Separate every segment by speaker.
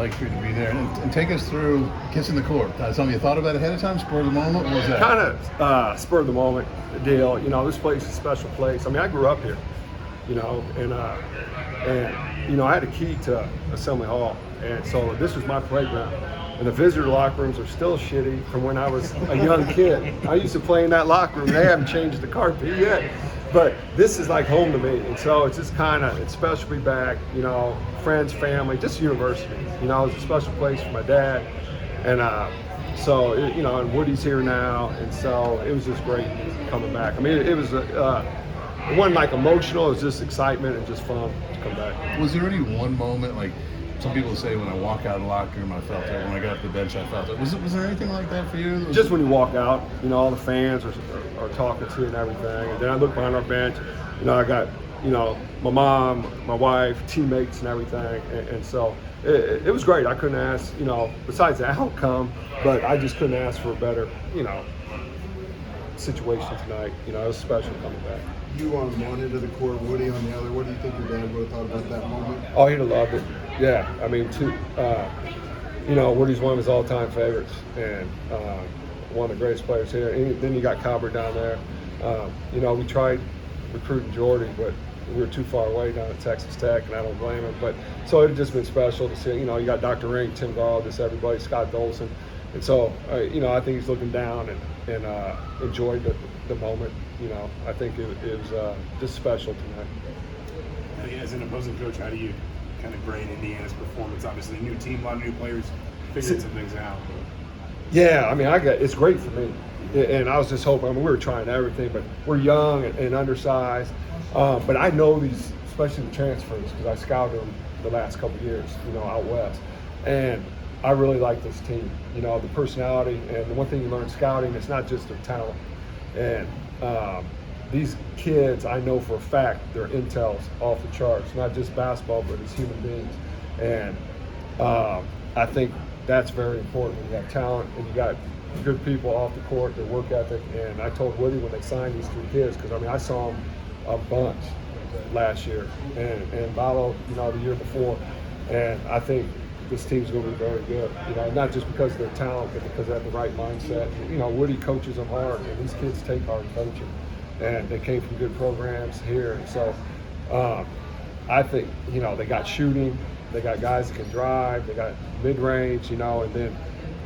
Speaker 1: Like for you to be there and take us through kissing the court. Something you thought about ahead of time, spur of the moment? What was that?
Speaker 2: Kind of spur of the moment deal. This place is a special place. I mean, I grew up here, and I had a key to Assembly Hall, and so this was my playground. And the visitor locker rooms are still shitty from when I was a young kid. I used to play in that locker room. They haven't changed the carpet yet. But this is like home to me. And so it's just it's special to be back, friends, family, just university. It's a special place for my dad. And and Woody's here now. And so it was just great coming back. I mean, it wasn't like emotional, it was just excitement and just fun to come back.
Speaker 1: Was there any one moment, like some people say when I walk out of the locker room, I felt it. When I got up the bench, I felt it. Was there anything like that for you?
Speaker 2: Just when you walk out, all the fans are talking to you and everything. And then I look behind our bench, I got, my mom, my wife, teammates and everything. And so it was great. I couldn't ask, besides the outcome, but I just couldn't ask for a better, situation tonight. It was special coming back.
Speaker 3: You on one end of the court, Woody on the other. What do you think your dad would have thought about that moment?
Speaker 2: Oh, he'd have loved it. Yeah, I mean, Woody's one of his all-time favorites and one of the greatest players here. And then you got Cobber down there. We tried recruiting Jordy, but we were too far away down at Texas Tech, and I don't blame him. But so it's just been special to see. You got Dr. Ring, Tim Gall, just everybody, Scott Dolson. And so, I think he's looking down and enjoyed the moment. I think it was just special tonight.
Speaker 4: As an opposing coach, how do you kind of grade Indiana's performance? Obviously, a new team, a lot of new players, figuring some things out.
Speaker 2: Yeah, I mean, it's great for me. And I was just hoping, we were trying everything, but we're young and undersized. But I know these, especially the transfers, because I scouted them the last couple of years, out west. And I really like this team, the personality. And the one thing you learn scouting, it's not just their talent. And these kids, I know for a fact, their intel's off the charts, not just basketball, but as human beings. And I think that's very important. You got talent and you got good people off the court, their work ethic. And I told Woody when they signed these three kids, because I saw them a bunch last year and Balo, the year before. And I think this team's going to be very good, not just because of their talent, but because they have the right mindset. Woody coaches them hard, and these kids take hard coaching. And they came from good programs here. And so I think, they got shooting, they got guys that can drive, they got mid-range, and then,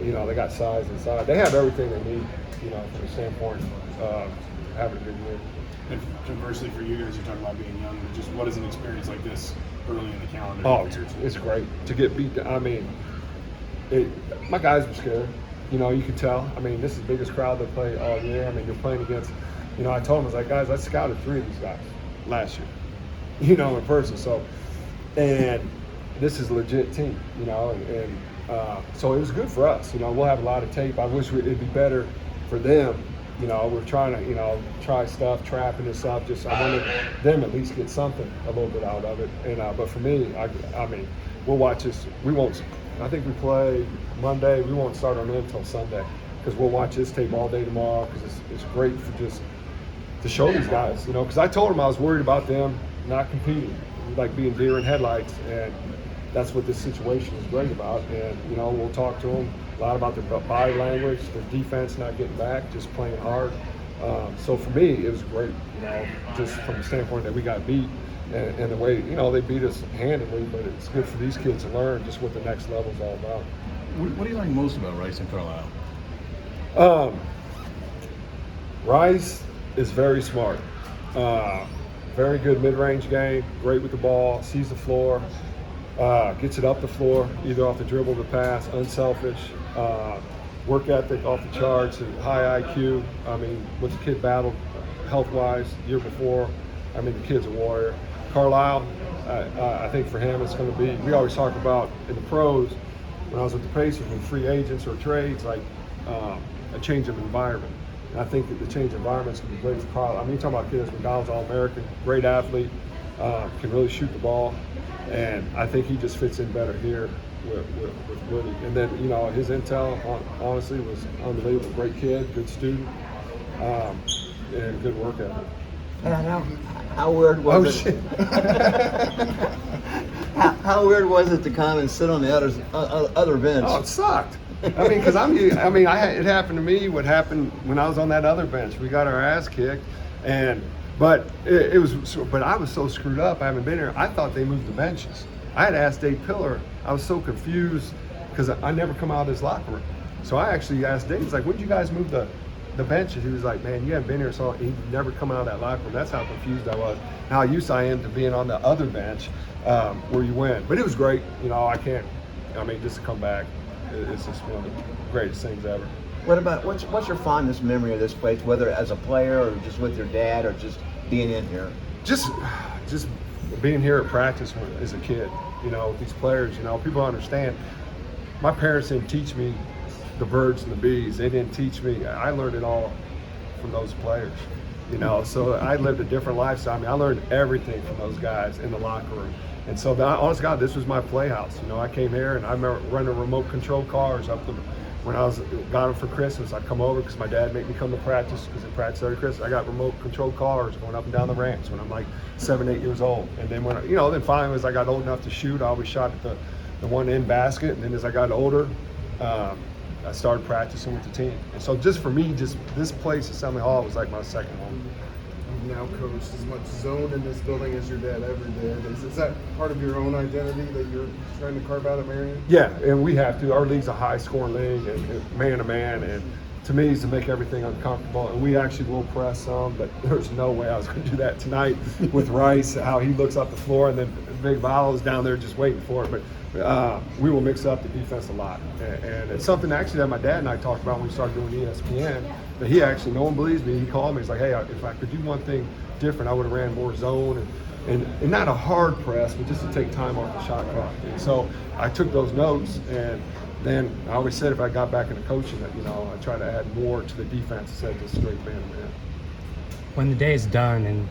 Speaker 2: they got size inside. They have everything they need, from the standpoint of having a good year.
Speaker 4: And conversely for you guys, you're talking about being young, just what is an experience like this early in the calendar?
Speaker 2: Oh, it's great to get beat down. My guys were scared. You could tell. This is the biggest crowd they play all year. You're playing against, I told them, I was like, guys, I scouted 3 of these guys last year, in person. So, and this is a legit team, and so it was good for us. We'll have a lot of tape. I wish it'd be better for them. We're trying to, try stuff, trapping and stuff. I wanted them at least get something, a little bit out of it. And but for me, we'll watch this. I think we play Monday. We won't start on it until Sunday because we'll watch this tape all day tomorrow because it's great for just to show these guys, because I told them I was worried about them not competing, like being deer in headlights, and that's what this situation is great about. And we'll talk to them a lot about their body language, their defense not getting back, just playing hard. So for me, it was great, just from the standpoint that we got beat and the way, they beat us handedly, but it's good for these kids to learn just what the next level is all about.
Speaker 1: What do you like most about Rice and Carlisle?
Speaker 2: Rice is very smart. Very good mid-range game, great with the ball, sees the floor, gets it up the floor, either off the dribble or the pass, unselfish, work ethic off the charts, and high IQ. What's the kid battled health-wise the year before? The kid's a warrior. Carlisle, I think for him it's going to be, we always talk about in the pros, when I was with the Pacers, with free agents or trades, like a change of environment. And I think that the change of environment is going to be great for Carlisle. You're talking about kids, McDonald's All-American, great athlete, can really shoot the ball. And I think he just fits in better here with Woody. And then, his intel, honestly, was unbelievable. Great kid, good student, and good work ethic.
Speaker 5: How weird was it?
Speaker 2: Shit.
Speaker 5: How weird was it to come and sit on the other bench?
Speaker 2: Oh, it sucked. I mean, because it happened to me. What happened when I was on that other bench? We got our ass kicked, but I was so screwed up. I haven't been here. I thought they moved the benches. I had asked Dave Pillar. I was so confused because I never come out of his locker room. So I actually asked Dave. He's like, "When did you guys move the benches?" He was like, "Man, you haven't been here, so he never come out of that locker room." That's how confused I was. How used I am to being on the other bench where you win. But it was great. Just to come back, it's just one of the greatest things ever.
Speaker 5: What's your fondest memory of this place, whether as a player or just with your dad or just being in here?
Speaker 2: Just being here at practice as a kid, with these players. People don't understand. My parents didn't teach me the birds and the bees. They didn't teach me. I learned it all from those players. So I lived a different lifestyle. I learned everything from those guys in the locker room. And so, honest God, this was my playhouse. I came here and I remember running remote control cars when I got them for Christmas. I'd come over because my dad made me come to practice because at practice every Christmas I got remote control cars going up and down the ramps when I'm like 7, 8 years old. And then then finally as I got old enough to shoot, I always shot at the one end basket. And then as I got older, I started practicing with the team. And so just for me, this place, Assembly Hall, was like my second home.
Speaker 3: You've now coached as much zone in this building as your dad ever did. Is that part of your own identity that you're trying to carve out at Marian?
Speaker 2: Yeah, and we have to. Our league's a high-scoring league, and man-to-man, and to me, it's to make everything uncomfortable. And we actually will press some, but there's no way I was going to do that tonight with Rice, how he looks up the floor, and then Big Valo's down there just waiting for it. But we will mix up the defense a lot. And it's something actually that my dad and I talked about when we started doing ESPN, that he actually, no one believes me, he called me, he's like, "Hey, if I could do one thing different, I would have ran more zone and not a hard press, but just to take time off the shot clock." And so I took those notes, and then I always said if I got back into coaching that, I try to add more to the defense instead of just straight man-to-man.
Speaker 6: When the day is done and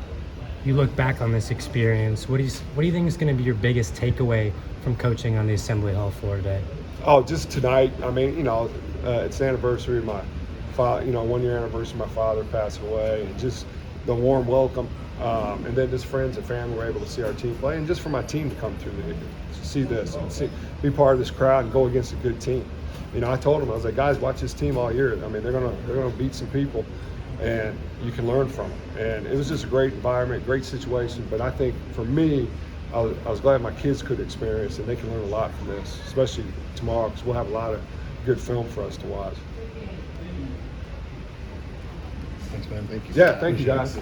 Speaker 6: you look back on this experience, what do you think is going to be your biggest takeaway from coaching on the Assembly Hall floor today?
Speaker 2: Oh, just tonight. It's the anniversary of my father. 1 year anniversary of my father passing away, and just the warm welcome, and then just friends and family were able to see our team play, and just for my team to come through to see this and be part of this crowd and go against a good team. I told them, I was like, guys, watch this team all year. They're gonna beat some people, and you can learn from them. And it was just a great environment, great situation. But I think for me, I was glad my kids could experience, and they can learn a lot from this, especially tomorrow, because we'll have a lot of good film for us to watch.
Speaker 1: Thanks, man. Thank you.
Speaker 2: Yeah, thank you, guys.